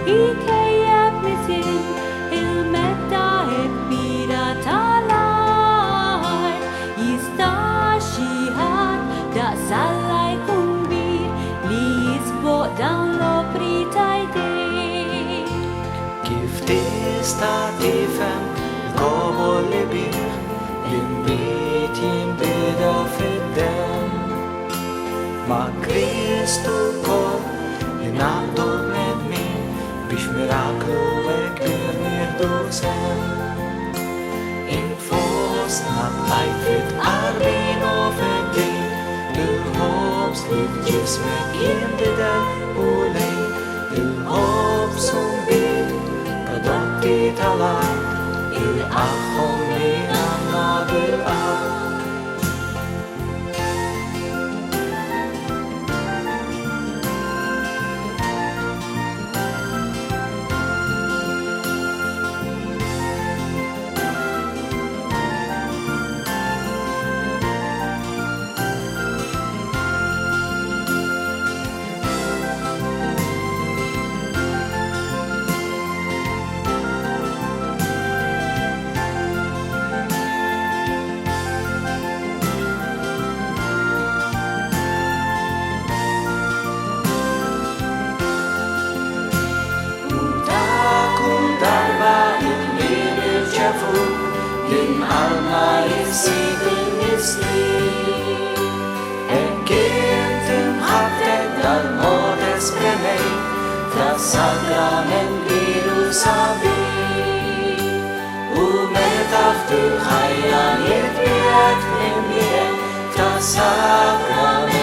Ikayap nisin ilmetta ek piratalay Istashihat da salay kumbir Lisbo down lo pritai de Giftista tifem kobolibir Invitim beda fidem Ma Kristu ko Inatod med min Bish miraklu ek mir dusem In fos nat leifit arbin over dig Du hopps liv ljus med indida olej Du hopps som bil Padotti talang I achom linan nadu ah Din alma in sieben ist lieb. Gentem haftet dal modes benei, das sagramen virus abi. Umetaftu hayan yet miet, das sagramen